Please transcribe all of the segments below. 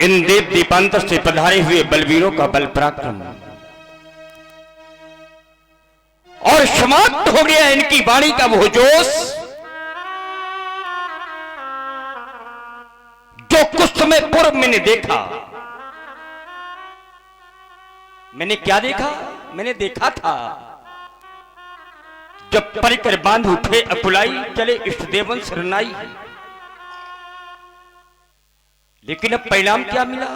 इन देव दीपांतर से पधारे हुए बलवीरों का बल पराक्रम और समाप्त हो गया इनकी वाणी का वो जोश जो कुछ समय पूर्व मैंने देखा। मैंने क्या देखा? मैंने देखा था जब परिकर बांध उठे अकुलाई चले इष्ट देवन शरणाई, लेकिन अब परिणाम क्या मिला?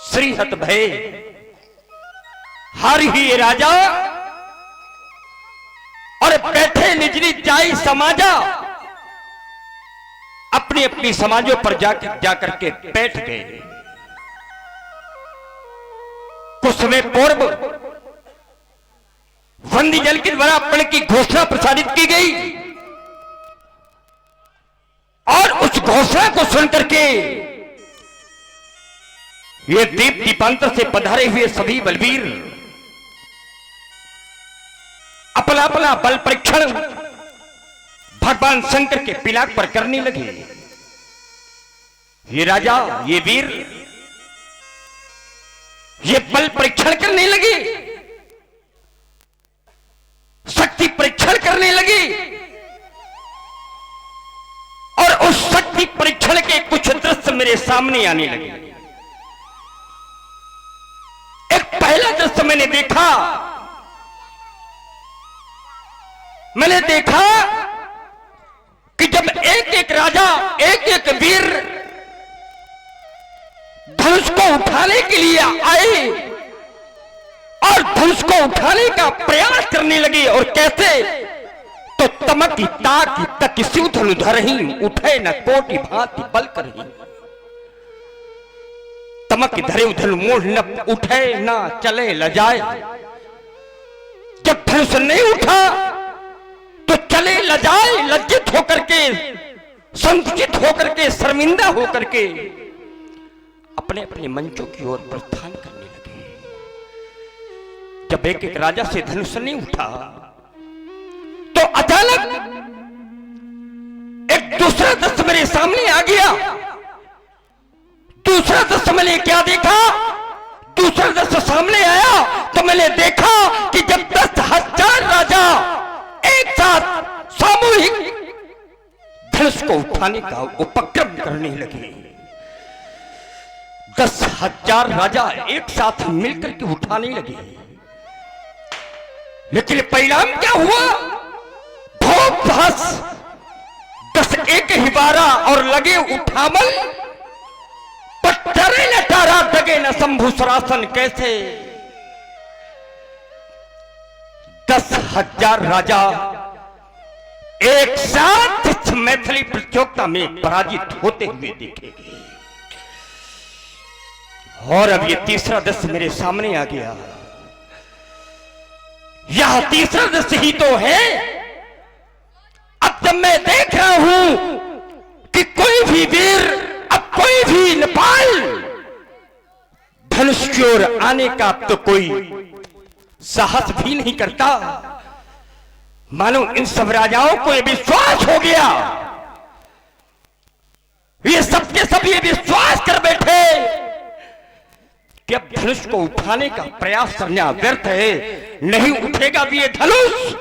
श्री हत भय हार ही ये राजा और बैठे निज निज जाई समाजा, अपनी अपनी समाजों पर जाकर के बैठ गए। कुछ समय पूर्व वंदी जल के द्वारा अपने की घोषणा प्रसारित की गई और उस घोषणा को सुनकर के ये दीप दीपांतर से पधारे हुए सभी बलवीर अपना अपना बल परीक्षण भगवान शंकर के पिलाक पर करने लगे। ये राजा, ये वीर, ये बल परीक्षण करने लगे, शक्ति परीक्षण करने लगे और उस शक्ति परीक्षण के कुछ दृश्य मेरे सामने आने लगे। एक पहला दृश्य मैंने देखा कि जब एक एक राजा, एक एक वीर धनुष को उठाने के लिए आए और धनुष को उठाने का प्रयास करने लगे। और कैसे? तो तमक ताक तक शिव धनु धरही, उठे न कोटि भांति बल करही। तमक धरे धनु मोढ़ न उठे न चले लजाए। जब धनुष नहीं उठा तो चले लजाए, लज्जित होकर के, संकुचित होकर के, शर्मिंदा होकर के अपने अपने मंचों की ओर प्रस्थान करने लगे। जब एक एक राजा से धनुष नहीं उठा तो अचानक एक दूसरा दृश्य मेरे सामने आ गया। दूसरा दृश्य मैंने क्या देखा? दूसरा दृश्य सामने आया तो मैंने देखा कि जब 10,000 राजा एक साथ सामूहिक धनुष को उठाने का उपक्रम करने लगे। 10,000 राजा एक साथ मिलकर के उठाने लगे, लेकिन परिणाम क्या हुआ? भोग भास 10 एक ही 12 और लगे उठामल, पट्टरे न तारा दगे न शंभु सरासन। कैसे? 10,000 राजा एक साथ इस मैथिली प्रतियोगिता में पराजित होते हुए देखे गए। और अब ये तीसरा दृश्य मेरे सामने आ गया। यह तीसरा दृश्य ही तो है। अब जब मैं देख रहा हूं कि कोई भी वीर, अब कोई भी नेपाल धनुष की ओर आने का अब तो कोई साहस भी नहीं करता। मानो इन सब राजाओं को यह विश्वास हो गया, ये सबके सब ये विश्वास कर बैठे कि अब धनुष को उठाने का प्रयास करना व्यर्थ है, नहीं उठेगा भी ये धनुष।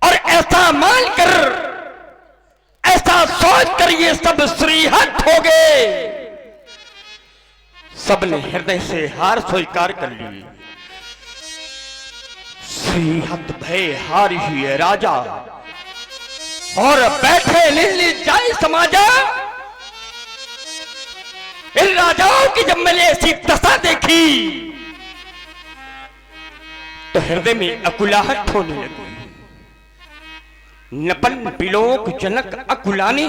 और ऐसा मानकर, ऐसा सोचकर ये सब श्रीहत हो गए। सबने हृदय से हार स्वीकार कर ली। श्रीहत भय हार ही है राजा और बैठे निज जाए समाजा। इन राजाओं की जब मैंने ऐसी दशा देखी तो हृदय में अकुलाहट होने लगी। नपन बिलोक जनक अकुलानी,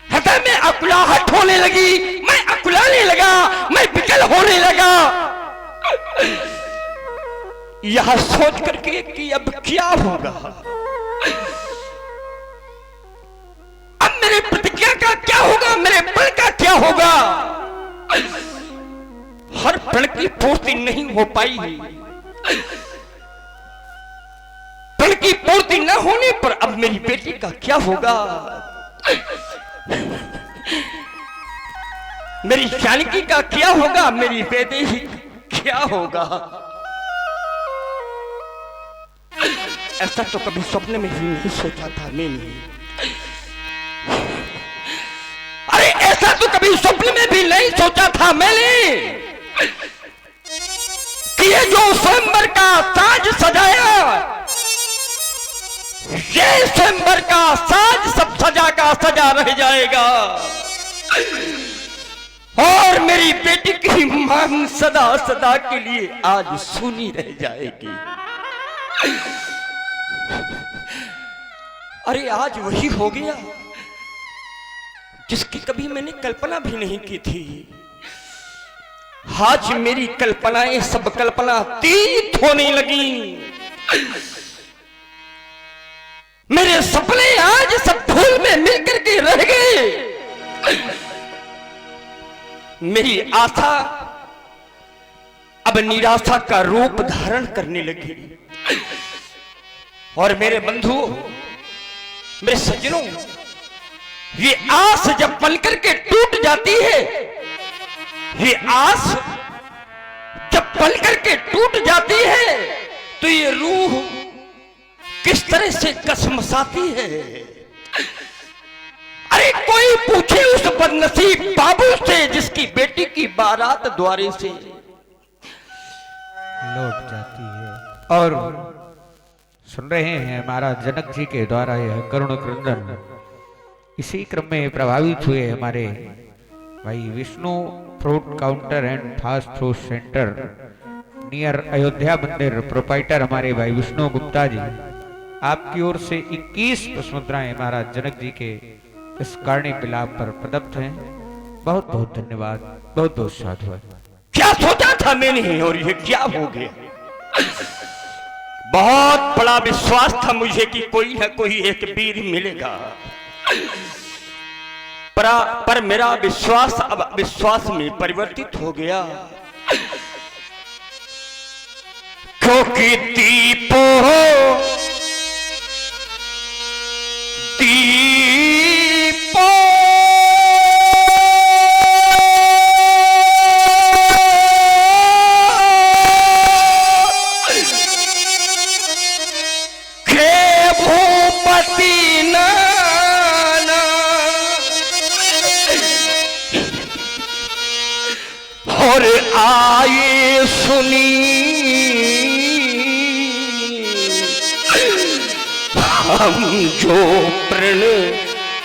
हृदय में अकुलाहट होने लगी। मैं अकुलाने लगा, मैं विकल होने लगा, यह सोच करके कि अब क्या होगा, अब मेरे प्रतिज्ञा का क्या होगा, मेरे बल का क्या होगा। हर प्रण की पूर्ति नहीं हो पाई। प्रण की पूर्ति न होने पर अब मेरी बेटी का क्या होगा। मेरी जानकी का क्या होगा, मेरी बेटी क्या होगा। ऐसा तो कभी सपने में भी नहीं सोचा था मैंने। अरे ऐसा तो कभी स्वप्न में भी नहीं सोचा था मैंने कि ये जो स्वयंवर का साज सजाया, ये स्वयंवर का साज सब सजा का सजा रह जाएगा और मेरी बेटी की मांग सदा सदा के लिए आज सुनी रह जाएगी। अरे आज वही हो गया जिसकी कभी मैंने कल्पना भी नहीं की थी। आज मेरी कल्पनाएं सब कल्पना तीत होने लगी। मेरे सपने आज सब धूल में मिलकर के रह गए। मेरी आशा अब निराशा का रूप धारण करने लगी। और मेरे बंधु, मेरे सज्जनों, ये आस जब बनकर के टूट जाती है, ये आस जब बनकर के टूट जाती है तो ये रूह किस तरह से कसमसाती है। अरे कोई पूछे उस बदनसीब बाबू से जिसकी बेटी की बारात द्वारे से लौट जाती है। और सुन रहे हैं महाराज जनक जी के द्वारा यह करुण क्रंदन। इसी क्रम में प्रभावित हुए हमारे भाई Vishnu fruit counter and fast food centre near Ayodhya मंदिर प्रोपाइटर हमारे भाई विष्णु गुप्ता जी, आपकी ओर से 21 पुष्पमुद्राएं महाराज जनक जी के इस कारणी विलाप पर प्रदत्त हैं। बहुत बहुत धन्यवाद, बहुत बहुत साधुवाद। क्या सोचा था मैंने और ये क्या हो गया। बहुत बड़ा विश्वास था मुझे कि कोई ना कोई एक वीर मिलेगा, पर मेरा विश्वास अब विश्वास में परिवर्तित हो गया। क्योंकि दीपो और आए सुनी हम जो प्रण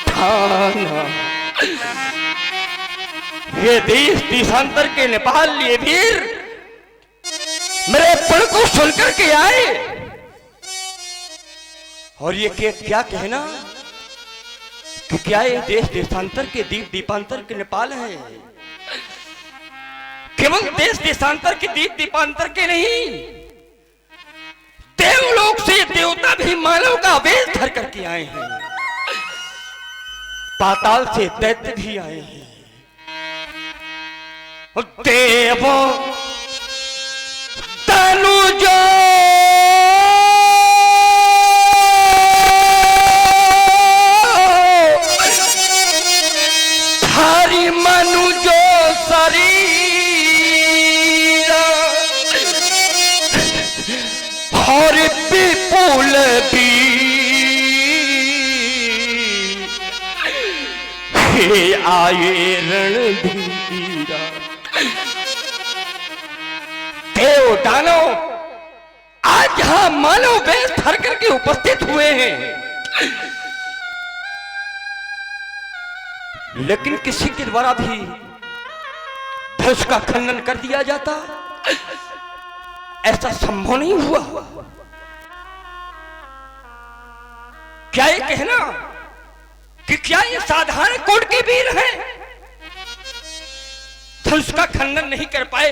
ठाना। ये देश देशांतर के नेपाल लिए वीर मेरे प्रण को सुनकर के आए। और ये क्या कहना कि क्या ये देश देशांतर के दीप दीपांतर के नेपाल है। केवल देश देशांतर के दीप दीपांतर के नहीं, देवलोक से देवता भी मानव का वेश धर करके आए हैं। पाताल से दैत्य भी आए हैं। देव तनुजो हरि मनुजो शरीर और विपुल भी हे आए रणधीरा। देव दानव आज यहां मानव वेश धर करके उपस्थित हुए हैं, लेकिन किसी के द्वारा भी धनुष का खंडन कर दिया जाता, ऐसा संभव नहीं हुआ। क्या ये कहना कि क्या ये साधारण कोट के वीर हैं, धनुष का खंडन नहीं कर पाए,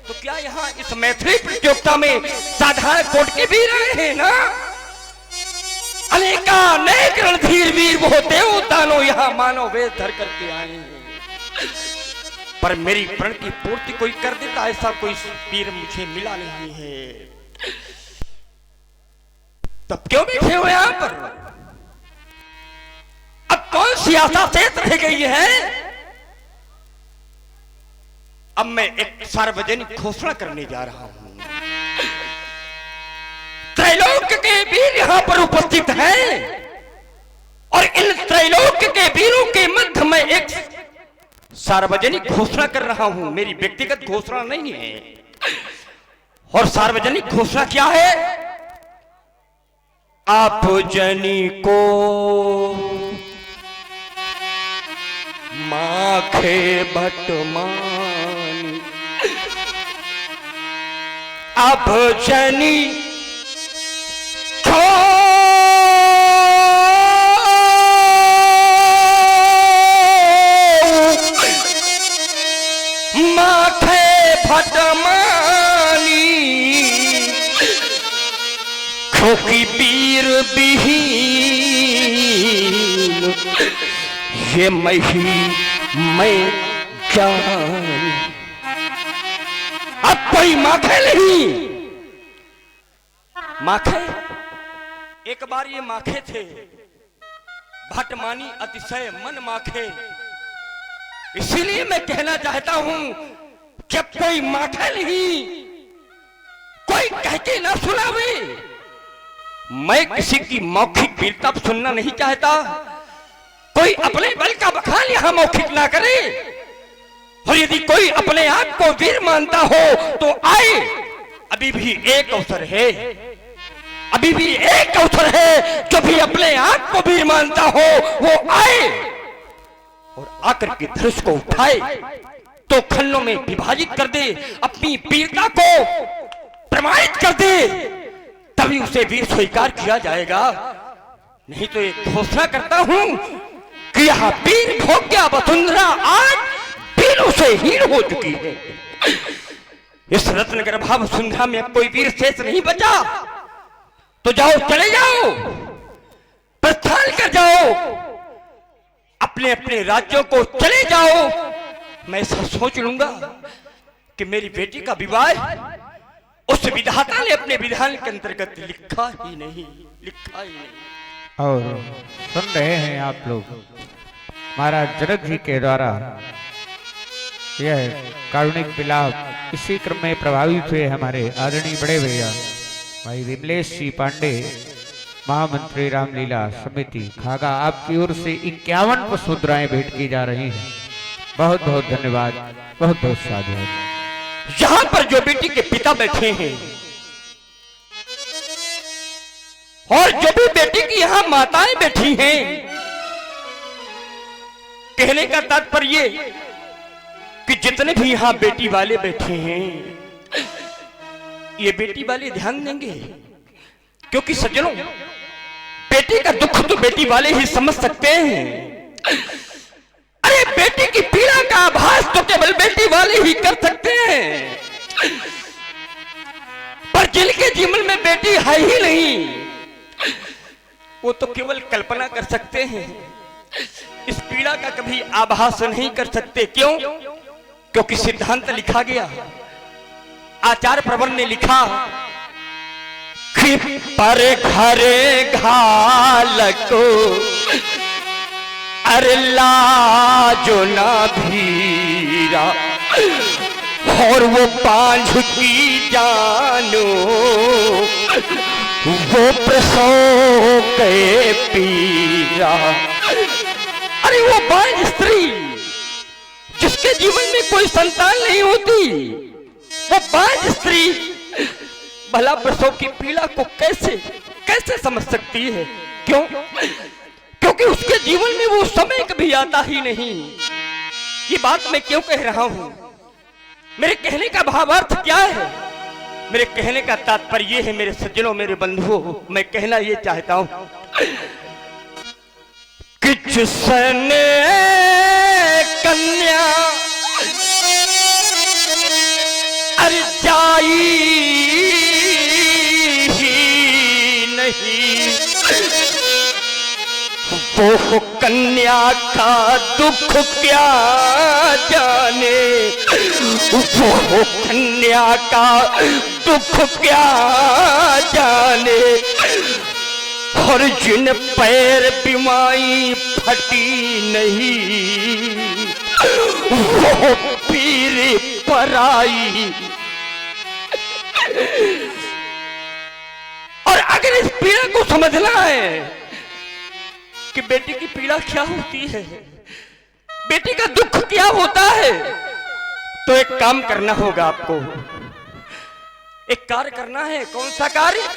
तो क्या यहाँ इस मैथिली प्रतियोगिता में साधारण कोट के वीर आए हैं ना। अनेक रणधीर वीर वो देव दानव यहाँ मानव वेश धर करके आए हैं, पर मेरी प्रण की पूर्ति कोई कर देता, ऐसा कोई वीर मुझे मिला नहीं है। तब क्यों बैठे हो यहाँ पर। अब कौन सी आशा शेष रह गई है। अब मैं एक सार्वजनिक घोषणा करने जा रहा हूं। त्रैलोक के वीर यहां पर उपस्थित हैं और इन त्रैलोक के वीरों के मध्य में एक सार्वजनिक घोषणा कर रहा हूं। मेरी व्यक्तिगत घोषणा नहीं है। और सार्वजनिक घोषणा क्या है? आप जनी को माखे भटमानी, आप जनी माखे भटमानी, क्योंकि वीर विहीन ये मैं जान। अब कोई माखे नहीं। माखे एक बार ये माखे थे, भटमानी अतिशय मन माखे। इसीलिए मैं कहना चाहता हूं कि अब कोई माखे नहीं, कोई कह के ना सुनावे। मैं किसी की मौखिक वीरता सुनना नहीं चाहता। कोई अपने बल का बखान यहां मौखिक ना करे। और यदि कोई अपने आप को वीर मानता हो तो आए, अभी भी एक अवसर है, अभी भी एक अवसर है। जो भी अपने आप को वीर मानता हो वो आए और आकर के धनुष को उठाए, तो खंडों में विभाजित कर दे, अपनी वीरता को प्रमाणित कर दे, तभी उसे वीर स्वीकार किया जाएगा। नहीं तो एक घोषणा करता हूं कि यह वीर भोग्या वसुंधरा आज वीरों से हीन हो चुकी है। इस रत्नगर भाव वसुंधरा में अब कोई वीर शेष नहीं बचा। तो जाओ, चले जाओ, प्रस्थान कर जाओ, अपने अपने राज्यों को चले जाओ। मैं ऐसा सोच लूंगा कि मेरी बेटी का विवाह उस विधाता ने अपने विधान के अंतर्गत लिखा ही नहीं। और सुन रहे हैं आप लोग महाराज जनक जी के द्वारा यह कारुणिक विलाप। इसी क्रम में प्रभावित हुए हमारे आदरणीय बड़े भैया भाई विमलेश जी पांडे, महामंत्री रामलीला समिति खागा, आपकी ओर से 51 वसुंधराएं भेंट की जा रही हैं। बहुत बहुत धन्यवाद, बहुत बहुत साधुवाद। यहां पर जो बेटी के पिता बैठे हैं और जो भी बेटी की यहां माताएं बैठी हैं, कहने का तात्पर्य कि जितने भी यहां बेटी वाले बैठे हैं, ये बेटी वाले ध्यान देंगे। क्योंकि सज्जनों, बेटी का दुख तो बेटी वाले ही समझ सकते हैं। अरे बेटी की पीड़ा का आभास तो केवल बेटी वाले ही कर सकते हैं। पर जिनके जीवन में बेटी है ही नहीं, वो तो केवल कल्पना कर सकते हैं, इस पीड़ा का कभी आभास नहीं कर सकते। क्यों? क्योंकि सिद्धांत लिखा गया, आचार्य प्रवर ने लिखा कि पर घरे घाल को अरे लाजो ना भीरा, और वो बांझ की जानो वो प्रसव के पीरा। अरे वो बांझ स्त्री जिसके जीवन में कोई संतान नहीं होती, वो बांझ स्त्री भला प्रसव की पीड़ा को कैसे समझ सकती है? क्यों? क्योंकि उसके जीवन में वो समय कभी आता ही नहीं। ये बात मैं क्यों कह रहा हूं? मेरे कहने का भावार्थ क्या है? मेरे कहने का तात्पर्य ये है मेरे सज्जनों, मेरे बंधुओं, मैं कहना ये चाहता हूं कि जिसने कन्या अर्जाई ही नहीं, वो कन्या का दुख क्या जाने, वो कन्या का दुख क्या जाने। और जिन पैर बिमाई फटी नहीं, वो पीर पराई। और अगर इस पीड़ा को समझना है कि बेटी की पीड़ा क्या होती है, बेटी का दुख क्या होता है, तो एक काम करना होगा आपको, एक कार्य करना है। कौन सा कार्य?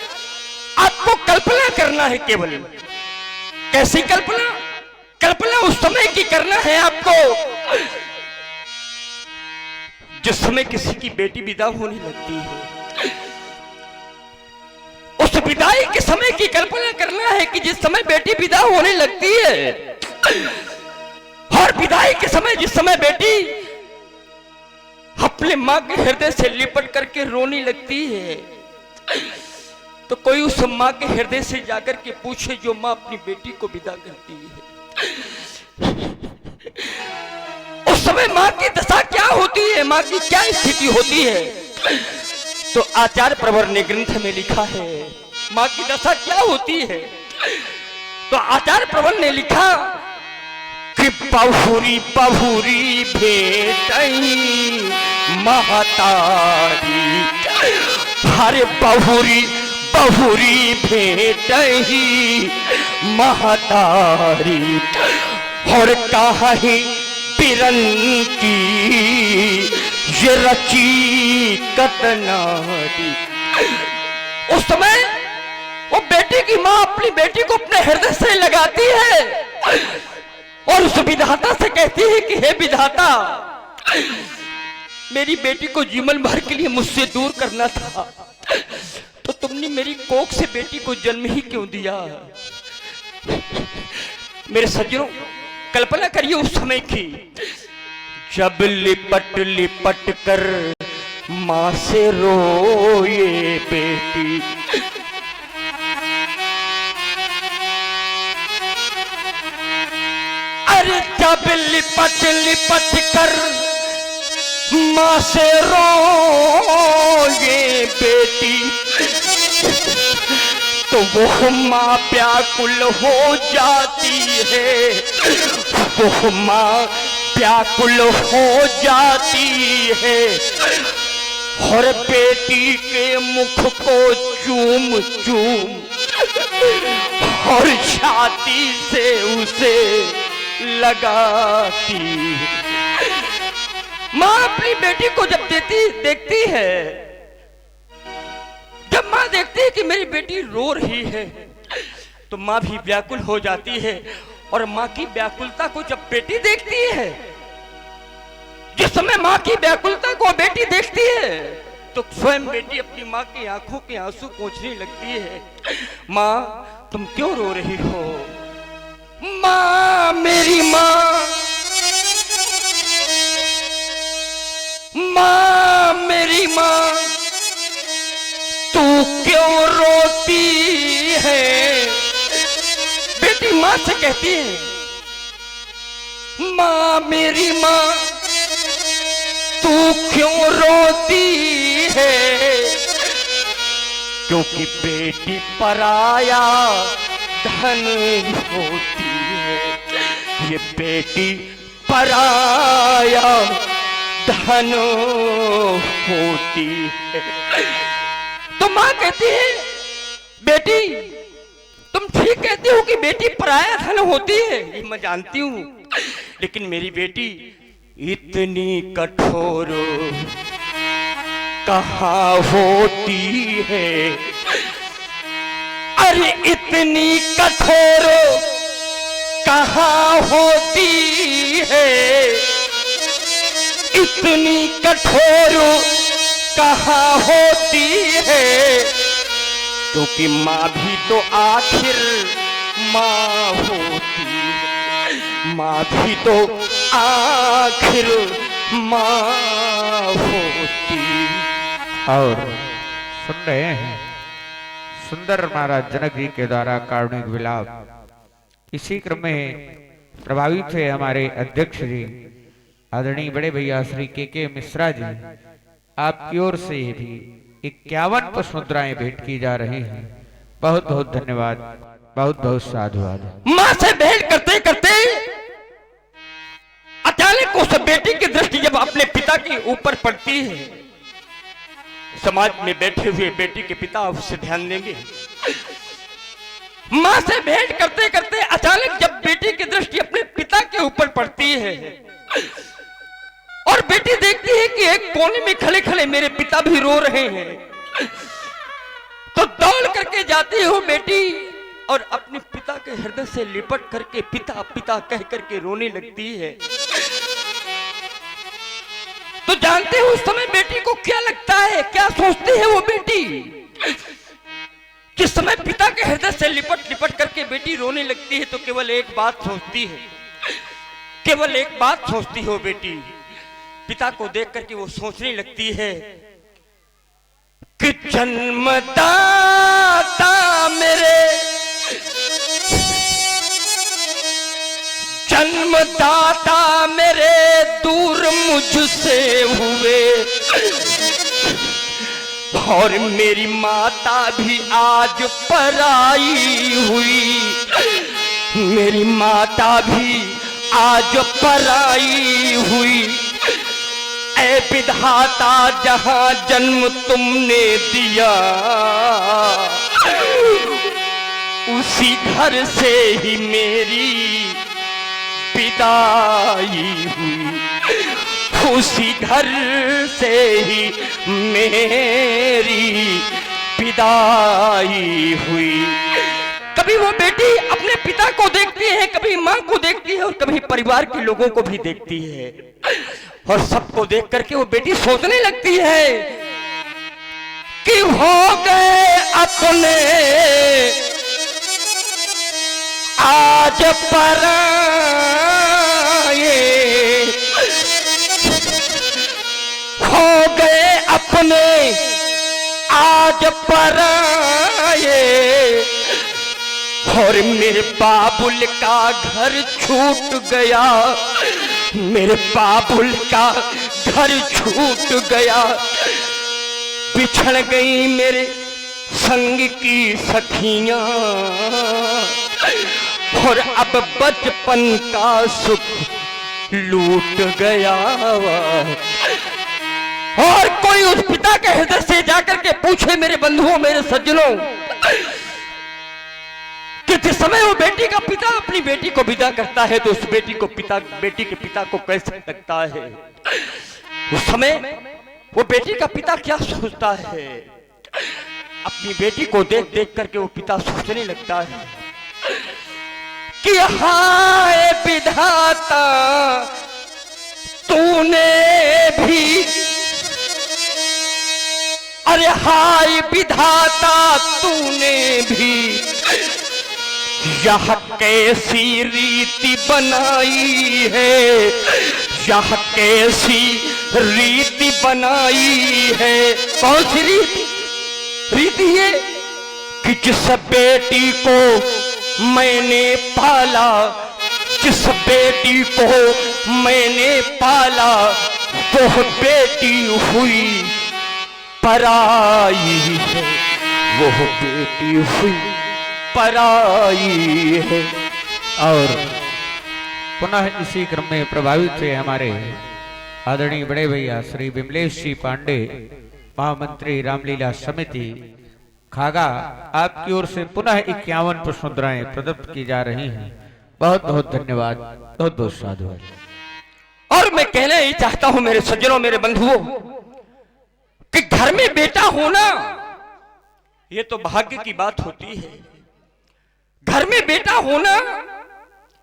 आपको कल्पना करना है केवल। कैसी कल्पना? कल्पना उस समय की करना है आपको जिस समय किसी की बेटी विदा होने लगती है। उस विदाई के समय की कल्पना करना है कि जिस समय बेटी विदा होने लगती है, और विदाई के समय जिस समय बेटी अपने मां के हृदय से लिपट करके रोने लगती है, तो कोई उस मां के हृदय से जाकर के पूछे जो मां अपनी बेटी को विदा करती है, उस समय मां की दशा क्या होती है, मां की क्या स्थिति होती है। तो आचार्य प्रवर ने ग्रंथ में लिखा है मां की दशा क्या होती है। तो आचार्य प्रवर ने लिखा कि पहुरी पहुरी भेटई महतारी, हरे पहुरी पहुरी भेटई महतारी, और कहीं पिरन की ये रची कतनारी। उस समय वो बेटी की मां अपनी बेटी को अपने हृदय से लगाती है और उस विधाता से कहती है कि हे विधाता, मेरी बेटी को जीवन भर के लिए मुझसे दूर करना था, तो तुमने मेरी कोख से बेटी को जन्म ही क्यों दिया। मेरे सज्जनों, कल्पना करिए उस समय की, जब लिपट लिपट कर मां से रोए बेटी, अरे जब लिपट लिपट कर मां से रोए बेटी, तो वो मां व्याकुल हो जाती है, वो मां व्याकुल हो जाती है, और बेटी के मुख को चूम चूम और छाती से उसे लगाती। मां अपनी बेटी को जब देखती है, जब मां देखती है कि मेरी बेटी रो रही है, तो मां भी व्याकुल हो जाती है। और मां की व्याकुलता को जब बेटी देखती है, जिस समय मां की व्याकुलता को बेटी देखती है, तो स्वयं बेटी अपनी मां की आंखों के आंसू पोंछने लगती है। मां, तुम क्यों रो रही हो? मां, मेरी मां, मां, मेरी मां, तू क्यों रोती है? बेटी मां से कहती है, मां, मेरी मां, तू क्यों रोती है? क्योंकि बेटी पराया धन होती है, ये बेटी पराया धन होती है। तो मां कहती है, बेटी तुम ठीक कहती हो कि बेटी पराया धन होती है, ये मैं जानती हूं, लेकिन मेरी बेटी इतनी कठोर कहाँ होती है। अरे इतनी कठोर कहाँ होती है, इतनी कठोर कहाँ होती है, क्योंकि माँ भी तो आखिर माँ होती है, माँ भी तो आखिर माँ होती। और सुन रहे हैं सुंदर महाराज जनक जी के द्वारा कारुणिक विलाप। इसी क्रम में प्रभावित हुए हमारे अध्यक्ष जी आदरणीय बड़े भैया श्री के मिश्रा जी, आपकी ओर से भी 51 पुष्प मुद्राएं भेंट की जा रही हैं। बहुत बहुत धन्यवाद, बहुत बहुत साधुवाद। मां से भेंट करते करते अचानक उस बेटी की दृष्टि जब अपने पिता के ऊपर पड़ती है, समाज में बैठे हुए बेटी के पिता उससे ध्यान देंगे। मां से भेंट करते करते अचानक जब बेटी की दृष्टि अपने पिता के ऊपर पड़ती है और बेटी देखती है कि एक कोने में खड़े खड़े मेरे पिता भी रो रहे हैं, तो दौड़ करके जाती है वो बेटी और अपने पिता के हृदय से लिपट करके पिता पिता कह करके रोने लगती है। तो जानते हो उस समय बेटी को क्या लगता है, क्या सोचती है वो बेटी? किस समय पिता के हृदय से लिपट लिपट करके बेटी रोने लगती है तो केवल एक बात सोचती है, केवल एक बात सोचती है वो बेटी। पिता को देख करके वो सोचने लगती है कि जन्मदाता मेरे, जन्मदाता मेरे दूर मुझसे हुए और मेरी माता भी आज पराई हुई, मेरी माता भी आज पराई हुई। ऐ विधाता जहां जन्म तुमने दिया उसी घर से ही मेरी विदाई हुई, उसी घर से ही मेरी विदाई हुई। कभी वो बेटी अपने पिता को देखती है, कभी मां को देखती है और कभी परिवार के लोगों को भी देखती है और सबको देख करके वो बेटी सोचने लगती है कि हो गए अपने आज पराए, हो गए अपने आज पराए और मेरे बाबुल का घर छूट गया, मेरे बाबुल का घर छूट गया। बिछड़ गई मेरे संग की सखियां और अब बचपन का सुख लूट गया। और कोई उस पिता के हृदय से जाकर के पूछे मेरे बंधुओं, मेरे सज्जनों, कि जिस समय वो बेटी का पिता अपनी बेटी को विदा करता है तो उस बेटी के पिता को कैसे लगता है? उस समय वो बेटी का पिता क्या सोचता है? अपनी बेटी को देख देख करके वो पिता सोचने लगता है कि हाय विधाता तूने भी, अरे हाय विधाता तूने भी यह कैसी रीति बनाई है, यह कैसी रीति बनाई है। कौन सी रीति है कि जिस बेटी को मैंने पाला, जिस बेटी को मैंने पाला वो बेटी हुई पराई है, वो बेटी हुई पराई है। और पुनः इसी क्रम में प्रभावित हुए हमारे आदरणीय बड़े भैया श्री विमलेश जी पांडे, महामंत्री रामलीला समिति खागा, आपकी ओर से पुनः 51 पुष्प मुद्राएं प्रदत्त की जा रही हैं। बहुत बहुत धन्यवाद, बहुत बहुत साधुवाद। और मैं कहना ही चाहता हूं मेरे सज्जनों, मेरे बंधुओं, कि घर में बेटा होना ये तो भाग्य की बात होती है। घर में बेटा होना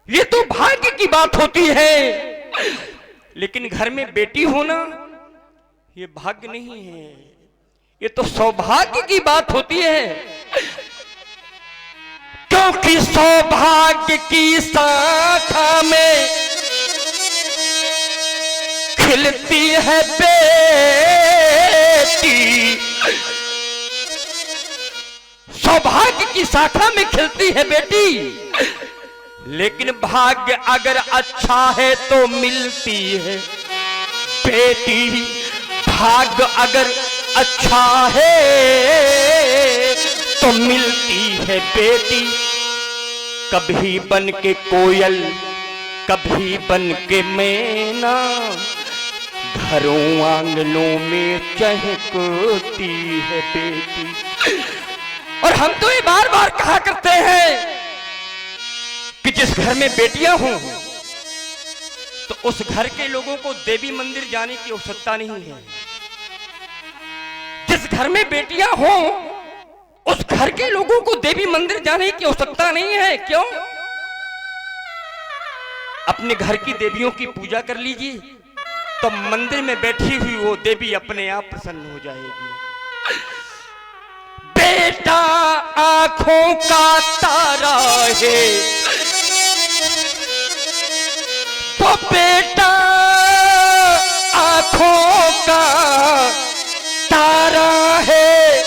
ये तो भाग्य की बात होती है, लेकिन घर में बेटी होना ये भाग्य नहीं है, ये तो सौभाग्य की बात होती है। क्योंकि सौभाग्य की शाखा में खिलती है बेटी, सौभाग्य की शाखा में खिलती है बेटी, लेकिन भाग्य अगर अच्छा है तो मिलती है बेटी, भाग्य अगर अच्छा है तो मिलती है बेटी। कभी बन के कोयल, कभी बन के मैना, घरों आंगनों में चहकती है बेटी। और हम तो ये बार बार कहा करते हैं कि जिस घर में बेटियां हों तो उस घर के लोगों को देवी मंदिर जाने की आवश्यकता नहीं है। जिस घर में बेटियां हों उस घर के लोगों को देवी मंदिर जाने की आवश्यकता नहीं है। क्यों? अपने घर की देवियों की पूजा कर लीजिए तो मंदिर में बैठी हुई वो देवी अपने आप प्रसन्न हो जाएगी। बेटा आंखों का तारा है, वो बेटा आंखों का तारा है,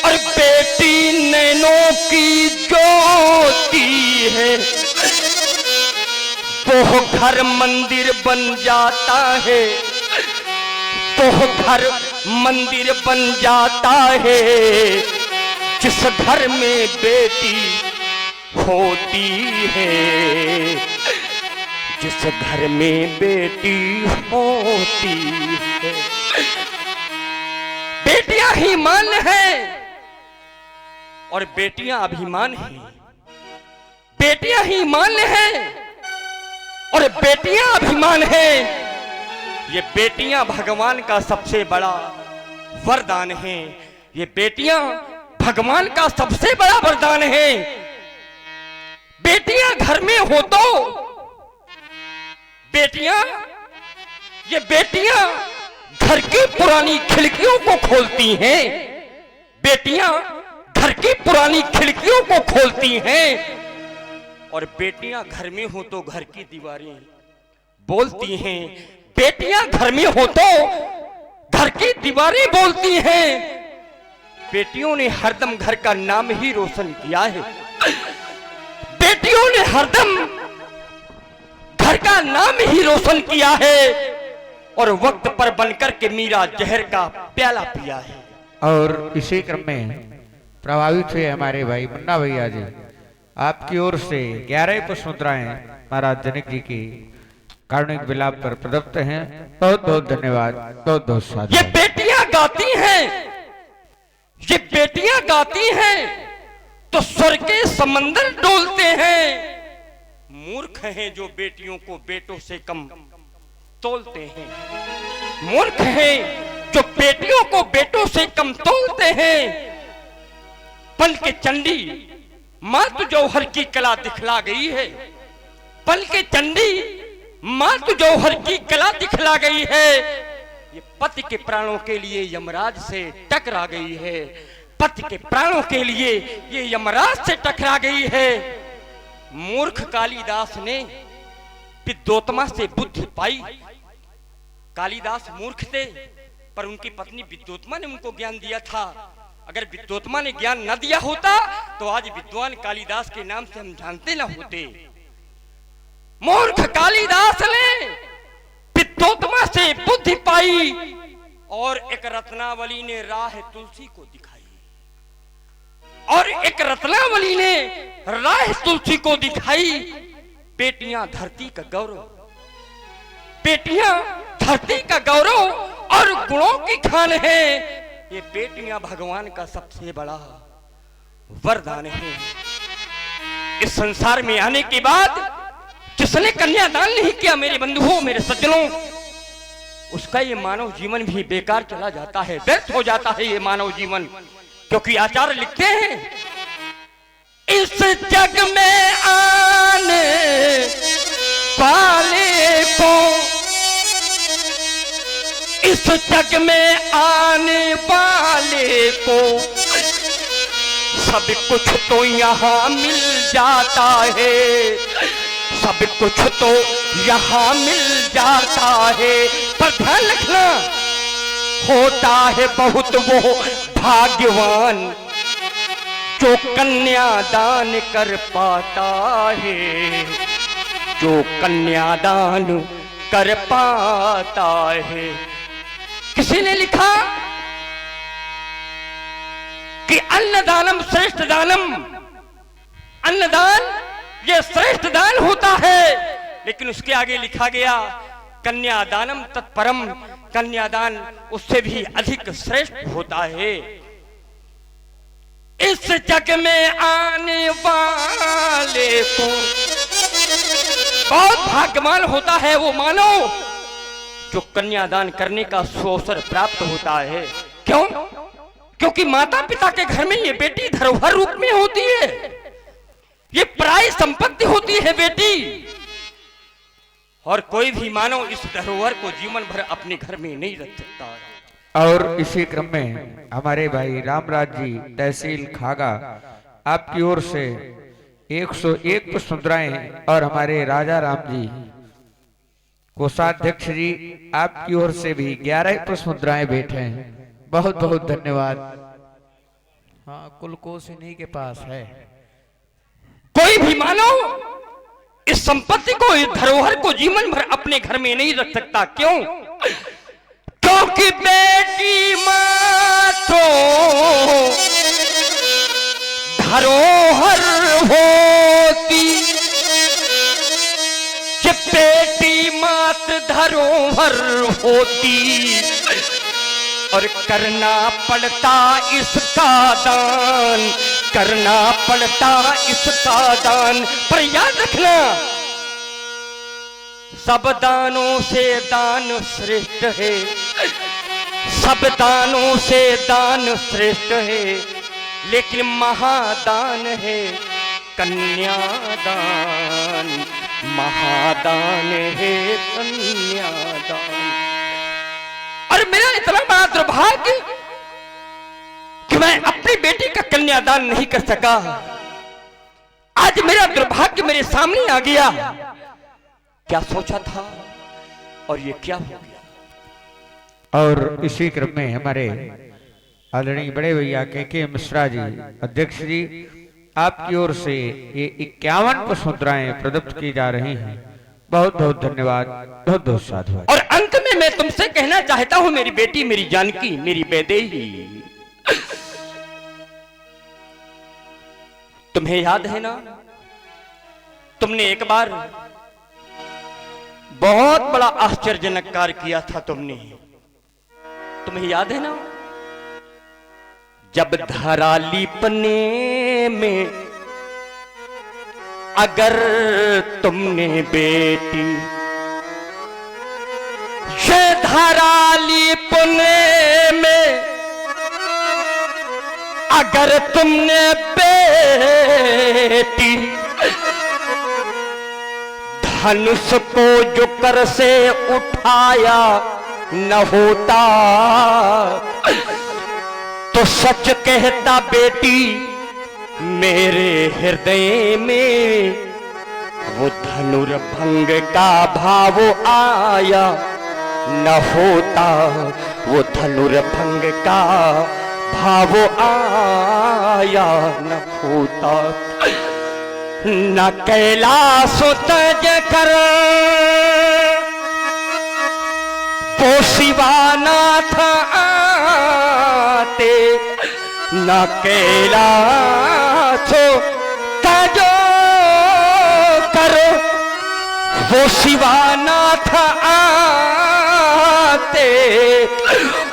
और बेटी नैनों की ज्योति है। वो घर मंदिर बन जाता है, वो घर मंदिर बन जाता है, जिस घर में बेटी होती है, जिस घर में बेटी होती है। बेटियां ही मान है और बेटियां अभिमान है। बेटियां ही मान है और बेटियां अभिमान है। ये बेटियां भगवान का सबसे बड़ा वरदान है। ये बेटियां भगवान का सबसे बड़ा वरदान है। बेटियां घर में हो तो ये बेटियां घर की पुरानी खिड़कियों को खोलती हैं। बेटियां घर की पुरानी खिड़कियों को खोलती हैं। और बेटियां घर में हो तो घर की दीवारें बोलती हैं। बेटियां घर में हो तो घर की दीवारें बोलती हैं। बेटियों ने हरदम घर का नाम ही रोशन किया है। बेटियों ने हरदम घर का नाम ही रोशन किया है और वक्त पर बनकर के मीरा जहर का प्याला पिया है। और इसी क्रम में प्रभावित हुए हमारे भाई मुन्ना भैया जी, आपकी ओर से 11 पुष्प मुद्राएं महाराज जनक जी की कारुणिक विलाप पर प्रदत्त हैं। बहुत बहुत धन्यवाद, बहुत बहुत साधु। ये बेटियां गाती हैं, ये बेटियां गाती हैं तो स्वर के समंदर डोलते हैं। मूर्ख हैं जो बेटियों को बेटों से कम तोलते हैं। मूर्ख हैं जो बेटियों को बेटों से कम तोलते हैं। पल के चंडी मां तू जौहर की कला दिखला गई है। पल के चंडी मां तू जौहर की कला दिखला गई है। ये पति के प्राणों के लिए यमराज से टकरा गई है। पति के प्राणों के लिए ये यमराज से टकरा गई है। मूर्ख कालिदास ने विद्योत्मा से बुद्धि पाई। कालिदास मूर्ख थे पर उनकी पत्नी विद्योत्मा ने उनको ज्ञान दिया था। अगर विद्योत्मा ने ज्ञान न दिया होता तो आज विद्वान कालिदास के नाम से हम जानते न होते। मूर्ख कालिदास ने विद्योत्मा से बुद्धि पाई और एक रत्नावली ने राह तुलसी को दिखाई। और एक रत्नावली ने राह तुलसी को दिखाई। बेटियां धरती का गौरव, बेटियां धरती का गौरव और गुणों की खान है। ये बेटियां भगवान का सबसे बड़ा वरदान है। इस संसार में आने के बाद जिसने कन्यादान नहीं किया मेरे बंधुओं, मेरे सज्जनों, उसका ये मानव जीवन भी बेकार चला जाता है, व्यर्थ हो जाता है ये मानव जीवन। क्योंकि आचार्य लिखते हैं, इस जग में आने वाले को, इस जग में आने वाले को सब कुछ तो यहाँ मिल जाता है। सब कुछ तो यहाँ मिल जाता है। पर ध्यान रखना, होता है बहुत वो भाग्यवान जो कन्यादान कर पाता है। जो कन्यादान कर पाता है। किसी ने लिखा कि अन्नदानम श्रेष्ठ दानम, अन्नदान ये श्रेष्ठ दान होता है। लेकिन उसके आगे लिखा गया कन्यादानम तत्परम, कन्यादान उससे भी अधिक श्रेष्ठ होता है। इस जग में आने वाले को बहुत भाग्यवान होता है वो मानव जो कन्यादान करने का सुअवसर प्राप्त होता है। क्यों? क्योंकि माता पिता के घर में ये बेटी धरोहर रूप में होती है, ये पराई संपत्ति होती है बेटी। और कोई भी मानव इस धरोहर को जीवन भर अपने घर में नहीं रख सकता है। और इसी क्रम में हमारे भाई रामराज जी तहसील खागा आपकी ओर से 101 पुष्प मुद्राएं और हमारे राजा राम जी कोषाध्यक्ष जी आपकी ओर से भी 11 पुष्प मुद्राएं भेंट हैं। बहुत बहुत धन्यवाद। हाँ, कुल कोष इन्हीं के पास है। कोई भी मानव इस संपत्ति को, इस धरोहर को जीवन भर अपने घर में नहीं रख सकता। क्यों? क्योंकि बेटी मां तो धरोहर होती, कि बेटी मात धरोहर होती, और करना पड़ता इसका दान, करना पड़ता इसका दान। पर याद रखना, सब दानों से दान श्रेष्ठ है, सब दानों से दान श्रेष्ठ है, लेकिन महादान है कन्यादान, महादान है कन्यादान। और मेरा इतना बड़ा दुर्भाग्य कि मैं अपनी बेटी का कन्यादान नहीं कर सका। आज मेरा दुर्भाग्य मेरे सामने आ गया। क्या सोचा था और ये क्या हो गया। और इसी क्रम में हमारे आदरणीय बड़े भैया के मिश्रा जी अध्यक्ष जी आपकी ओर से ये 51 पुष्प मुद्राएं प्रदत्त की जा रही हैं। बहुत बहुत धन्यवाद, बहुत बहुत साधुवाद। और अंत में मैं तुमसे कहना चाहता हूं, मेरी बेटी, मेरी जानकी, मेरी वैदेही, तुम्हें याद है ना, तुमने एक बार बहुत बड़ा आश्चर्यजनक कार्य किया था। तुम्हें याद है ना, जब धराली पने में अगर तुमने बेटी, ये धराली पने में अगर तुमने बेटी, धनुष को जो कर से उठाया न होता, तो सच कहता बेटी मेरे हृदय में वो धनुर्भंग का भाव आया न होता, वो धनुर्भंग का भाव आया न होता। न कैलाश तज कर वो शिवानाथ आते, न कैलाश तजो कर वो शिवानाथ आते,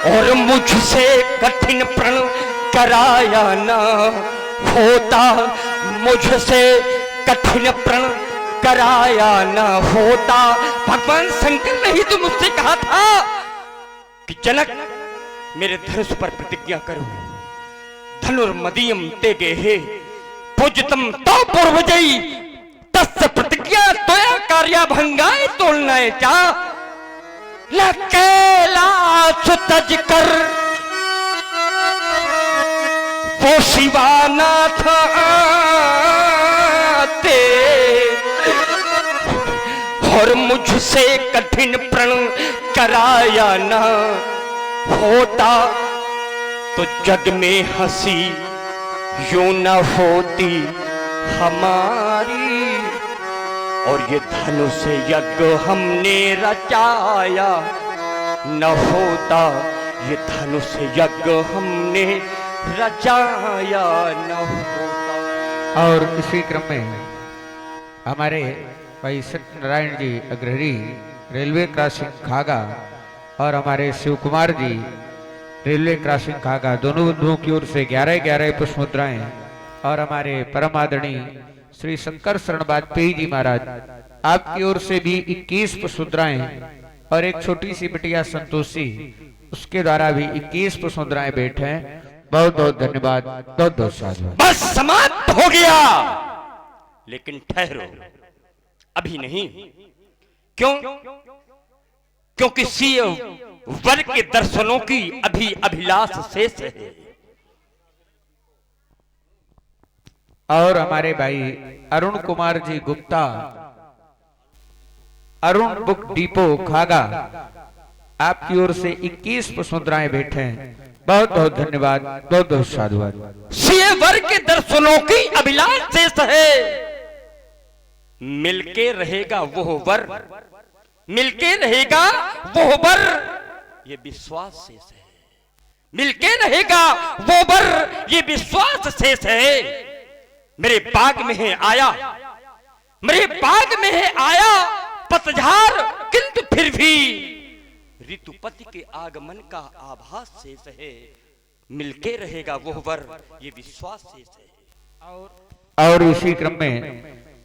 और मुझसे कठिन प्रण कराया न होता, मुझसे कठिन प्रण कराया न होता। भगवान शंकर ने ही तो मुझसे कहा था कि जनक मेरे धनुष पर प्रतिज्ञा करो, धनुर्मदीयम ते गेहे पूजतम तो पूर्वजई, तस्य प्रतिज्ञा तोया कार्या भंगाए तोलनाए चा, न कैलाश तज कर वो शिवानाथ आते, और मुझसे कठिन प्रण कराया न होता, तो जग में हंसी यूं न होती हमारी, और ये धनुष यज्ञ हमने रचाया न होता, ये धनुष यज्ञ हमने रचाया न होता। और इसी क्रम में हमारे भाई सत्यनारायण जी अग्रहरी रेलवे क्रॉसिंग खागा और हमारे शिव कुमार जी रेलवे क्रॉसिंग खागा, दोनों बंधुओं की ओर से 11-11 पुष्प मुद्राएं और हमारे परम आदरणीय श्री शंकर शरण वाजपेयी जी महाराज आपकी ओर से भी 21 पुष्प मुद्राएं और एक छोटी सी बिटिया संतोषी उसके द्वारा भी 21 पुष्प मुद्राएं भेंट हैं। बहुत बहुत धन्यवाद, बहुत बहुत साधुवाद। बस समाप्त हो गया, लेकिन ठहरो, अभी नहीं। क्यों? क्योंकि सीए वर के दर्शनों की अभी अभिलाष शेष है। और हमारे भाई अरुण कुमार जी गुप्ता, अरुण बुक डिपो खागा, आपकी ओर से 21 पुष्प मुद्राएं भेंट हैं। बहुत बहुत धन्यवाद, बहुत बहुत साधुवाद। सीए वर के दर्शनों की अभिलाष शेष है। मिलके रहेगा वो वर, मिलके रहेगा वो वर, ये विश्वास शेष है। मिलके रहेगा वो वर, ये विश्वास शेष है। मेरे बाग में है आया, मेरे बाग में है आया पतझड़, किंतु फिर भी ऋतुपति के आगमन का आभास शेष है। मिलके रहेगा वो वर, ये विश्वास शेष है। और इसी क्रम में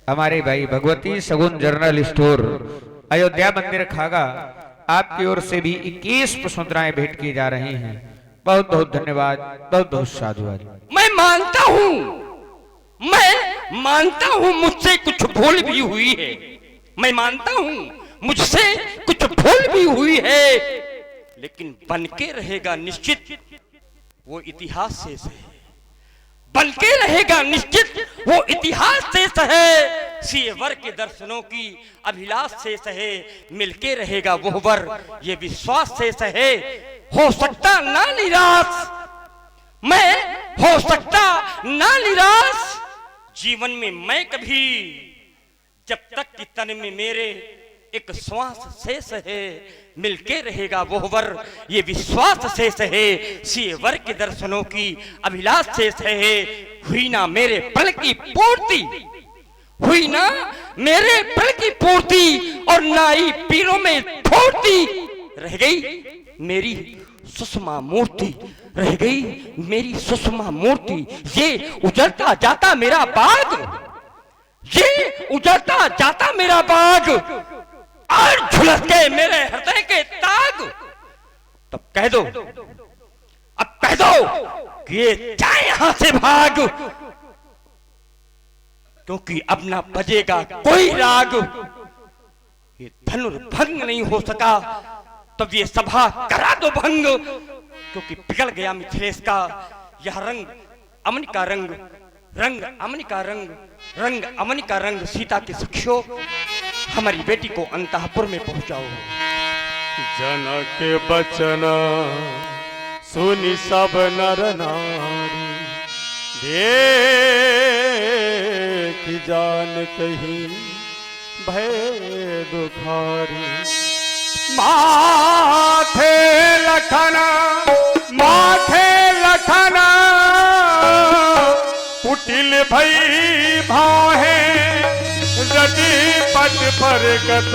हमारे भाई भगवती सगुन जनरल स्टोर अयोध्या मंदिर खागा, आपकी ओर से भी 21 पुष्प मुद्राएं भेंट की जा रही हैं। बहुत बहुत धन्यवाद, बहुत बहुत साधुवाद। मैं मानता हूं मुझसे कुछ भूल भी हुई है, मैं मानता हूं मुझसे कुछ भूल भी हुई है, लेकिन बनके रहेगा निश्चित वो इतिहास शेष है। बनके रहेगा निश्चित वो इतिहास शेष है। सीए वर के दर्शनों की अभिलाष शेष है। मिलके रहेगा वो वर, ये विश्वास शेष है। हो सकता ना निराश मैं, हो सकता ना निराश जीवन में मैं कभी, जब तक कि तन में मेरे एक श्वास शेष है। मिलके रहेगा वो वर, ये विश्वास शेष है। सीए वर के दर्शनों की अभिलाष शेष है। हुई ना मेरे प्रण की पूर्ति, हुई ना मेरे प्रण की पूर्ति, और नाई पीरों में थोड़ती रह गई मेरी सुषमा मूर्ति, रह गई मेरी सुषमा मूर्ति। ये उजड़ता जाता मेरा बाग, ये उजड़ता जाता मेरा बाग, और झुलस गए मेरे हृदय के ताग। तब कह दो, अब कह दो कि ये जाए यहां से भाग, क्योंकि अब ना बजेगा कोई राग। ये धनुर्भंग नहीं हो सका, तब ये सभा करा दो भंग, क्योंकि पिघल गया मिथिलेश का यह रंग अमन का रंग, रंग अमन का रंग, रंग अमन का रंग। सीता के सखियों, हमारी बेटी को अंतःपुर में पहुंचाओ। जनक बचन सुनि सब नर नारी, देख जान कहीं भय दुखारी। माथे लखना, माथे लखना, कुटिल भई भाहे, रति पट पर गत।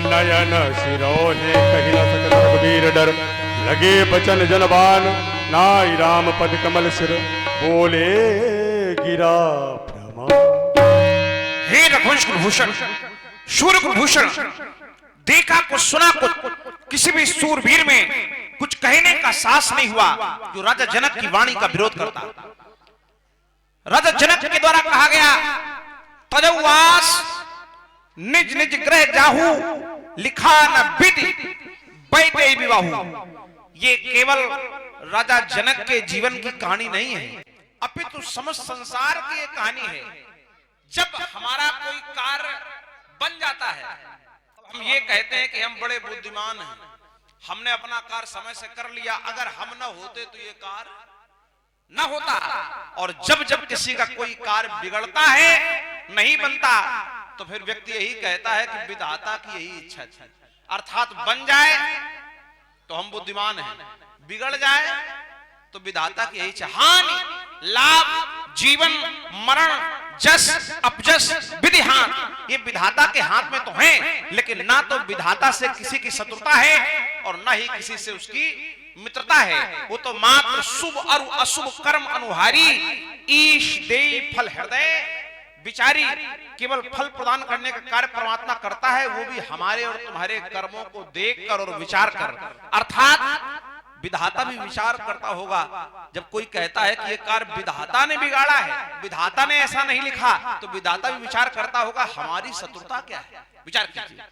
नयन सिरोहे कही न सकत रघुबीर डर, लगे बचन जनबान, नाई राम पद कमल सिर, बोले गिरा ब्रह्मा। हे रघुवंश कुलभूषण, शूर कुलभूषण, देखा कुछ सुना कुछ, किसी भी सूरवीर में कुछ कहने का साहस नहीं हुआ जो राजा जनक की वाणी का विरोध करता। राजा जनक के द्वारा कहा गया, तजौवास निज निज ग्रह जाहू, लिखा न विधि बैठे विवाहू। ये केवल राजा जनक के जीवन की कहानी नहीं है, अपितु समस्त संसार की एक कहानी है। जब हमारा कोई कार्य बन जाता है, हम ये कहते हैं कि हम बड़े बुद्धिमान हैं, हमने अपना कार्य समय से कर लिया, अगर हम न होते तो ये कार्य न होता। और जब जब किसी का कोई कार्य बिगड़ता है, नहीं बनता, तो फिर व्यक्ति यही कहता है कि विधाता की यही इच्छा थी। अर्थात बन जाए तो हम बुद्धिमान हैं, बिगड़ जाए तो विधाता की यही इच्छा। हानि लाभ जीवन मरण जस अपजस विधि हाथ, ये विधाता के हाथ में तो है, लेकिन ना तो विधाता से किसी की शत्रुता है और ना ही किसी से उसकी मित्रता है। वो तो मात्र शुभ और अशुभ कर्म अनुहारी, ईश देई फल हृदय विचारी, केवल फल प्रदान करने का कार्य परमात्मा करता है, वो भी हमारे और तुम्हारे कर्मों को देखकर और विचार कर। अर्थात विधाता भी विचार करता होगा। जब कोई कहता है कि ये कार्य विधाता ने बिगाड़ा है, विधाता ने ऐसा नहीं लिखा, तो विधाता भी विचार करता होगा हमारी शत्रुता क्या है, विचार कीजिए।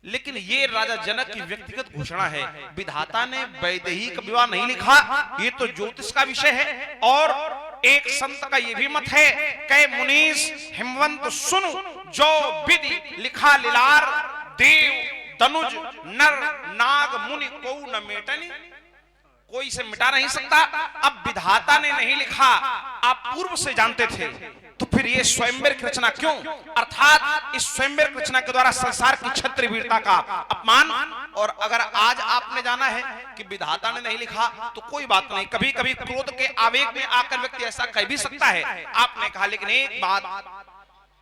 लेकिन ये राजा जनक की व्यक्तिगत घोषणा है, विधाता ने वैदेही का विवाह नहीं लिखा, ये तो ज्योतिष का विषय है। और एक संत का ये भी मत है, कै मुनीस हिमवंत सुन, जो विधि लिखा लीलार, देव तनुज नर नाग मुनि को न मेटनी, कोई इसे मिटा नहीं सकता। अब विधाता ने नहीं लिखा, आप पूर्व से जानते थे, तो फिर ये स्वयंवर की रचना क्यों? अर्थात इस स्वयंवर की रचना के द्वारा संसार की क्षत्रिय वीरता का अपमान। और अगर आज आपने जाना है कि विधाता ने नहीं लिखा, तो कोई बात नहीं, कभी कभी क्रोध के आवेग में आकर व्यक्ति ऐसा कह भी सकता है। आपने कहा, लेकिन एक बात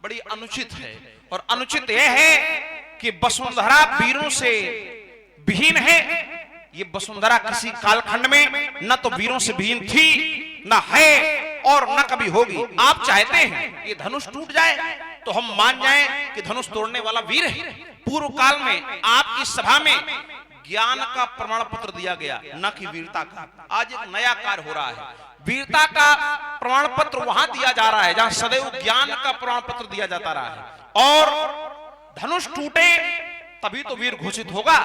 बड़ी अनुचित है, और अनुचित यह है कि वसुंधरा वीरों से विहीन है। ये वसुंधरा किसी कालखंड में न तो वीरों से विहीन थी, न है और न कभी होगी। आप चाहते हैं ये धनुष टूट जाए तो हम मान जाएं कि धनुष तोड़ने वाला वीर है। पूर्व काल में आपकी सभा में ज्ञान का प्रमाण पत्र दिया गया, न कि वीरता का। आज एक नया कार्य हो रहा है, वीरता का प्रमाण पत्र वहां दिया जा रहा है जहां सदैव ज्ञान का प्रमाण पत्र दिया जाता रहा है। और धनुष टूटे तभी तो वीर घोषित होगा।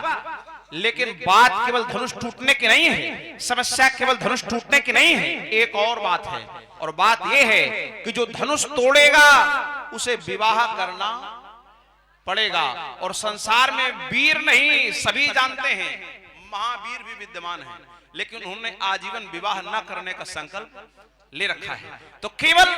लेकिन बात केवल धनुष टूटने की नहीं है, समस्या केवल धनुष टूटने की नहीं है, एक और बात है। और बात यह है कि जो धनुष तोड़ेगा उसे विवाह करना पड़ेगा। और संसार में वीर नहीं, सभी जानते हैं महावीर भी विद्यमान हैं, लेकिन उन्होंने आजीवन विवाह न करने का संकल्प ले रखा है। तो केवल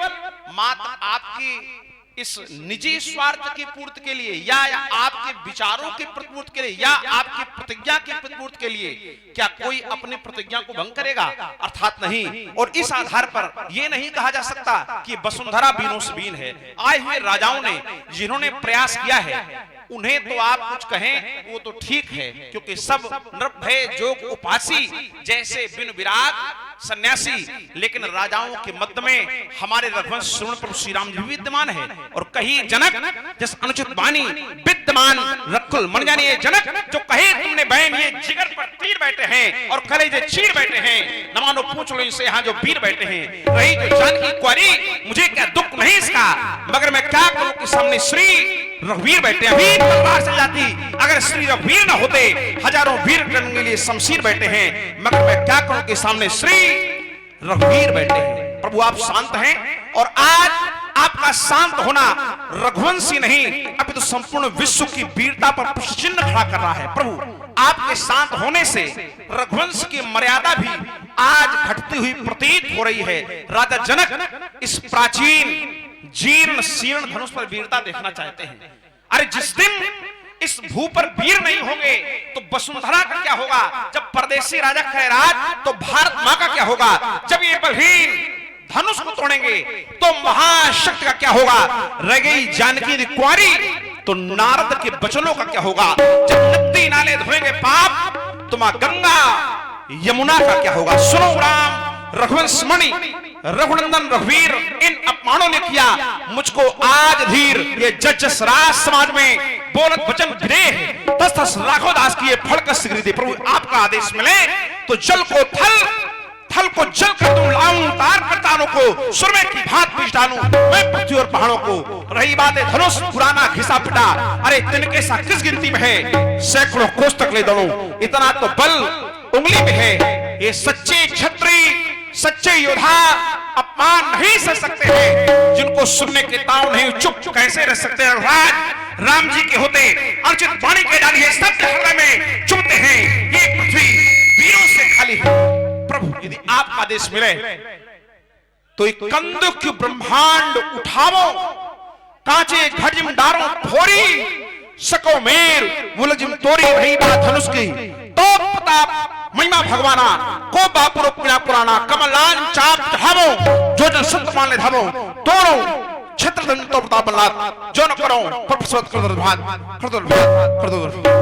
मात्र आपकी इस निजी स्वार्थ की पूर्ति के लिए, या आपके विचारों की प्रतिपूर्ति के लिए, या आपकी प्रतिज्ञा की प्रतिपूर्ति के लिए क्या कोई अपनी प्रतिज्ञा को भंग करेगा? अर्थात नहीं। और इस आधार पर यह नहीं कहा जा सकता कि वसुंधरा बीनों से बीन है। आए हुए राजाओं ने जिन्होंने प्रयास किया है, उन्हें तो आप कुछ कहें वो तो ठीक है, क्योंकि सब नृभय जोग उपासी जैसे बिन विराग सन्यासी। लेकिन राजाओं के मध्य में हमारे रघुवंश श्रवण प्रभु श्री राम जी विद्यमान है। और कही जनक जिस अनुचित वाणी विद्यमान रकुल मन जानिए जनक, जो कहे तुमने बहन ये जिगर पर तीर बैठे हैं और कलेजे चीर बैठे हैं, न मानो पूछ लो इनसे यहाँ जो वीर बैठे हैं। रही जो जानकी क्वारी, मुझे क्या दुख नहीं इसका, मगर मैं क्या करूं कि सामने श्री रघुवीर बैठे। अभी तलवार से जाती अगर श्री रघुवीर न होते, हजारों वीर करने के लिए शमशीर बैठे हैं, मगर मैं क्या करूं कि सामने श्री रघुवीर बैठे हैं। प्रभु आप शांत हैं, और आज आपका शांत होना रघुवंशी नहीं, अभी तो संपूर्ण विश्व की वीरता पर प्रश्न चिन्ह खड़ा कर रहा है। प्रभु आपके शांत होने से रघुवंश की मर्यादा भी आज घटती हुई प्रतीत हो रही है। राजा जनक इस प्राचीन जीर्ण शीर्ण धनुष पर वीरता देखना चाहते हैं। अरे जिस दिन इस भू पर वीर नहीं होंगे तो वसुंधरा का क्या होगा? जब परदेशी राजा खैराज, तो भारत मां का क्या होगा? जब ये बलहीन धनुष को तोड़ेंगे तो महाशक्ति का क्या होगा? रह गई जानकी कुंवारी, तो नारद के बचनों का क्या होगा? जब नदी नाले धोएंगे पाप, तो मां गंगा यमुना का क्या होगा? सुनो राम रघुवंश मणि रघुनंदन रघुवीर, इन अपमानों ने किया मुझको आज धीर। ये जस राज समाज में बोलत वचन विदेह, तस तस राघव दास की ये फड़कस गिरदी। प्रभु आपका आदेश मिले तो जल को थल, थल को जल कर दूं, लाऊं तार कर तारों को, सुरमे की भांत पीछ डालूं मैं पृथ्वी और पहाड़ों को। रही बात है धनुष पुराना घिसा पिटा, अरे तिनके सा किस गिनती में है, सैकड़ों कोस तक ले दौड़ूं, इतना तो बल उंगली में है। ये सच्चे क्षत्रिय सच्चे योद्धा अपमान नहीं सह सकते हैं, जिनको सुनने के ताव नहीं, चुप कैसे रह सकते हैं? राज राम जी के होते अर्चित वाणी के डाली है, सत्य हृदय में चुभते हैं, ये पृथ्वी वीरों से खाली है। प्रभु यदि आपका आदेश मिले तो एक कंदुक ब्रह्मांड उठावो, कांचे घटिम डारो फोरी, सको मेर मुलजिम तोरी। रही बात धनुष की तो प्रताप महिमा भगवाना को बापुर पुराना कमलान चाप धामो, जो जन संत मान ले धामो, तोड़ो छत्रधन तो प्रताप बल्लाद जो न करो पर प्रसवत कर दो भाग कर दो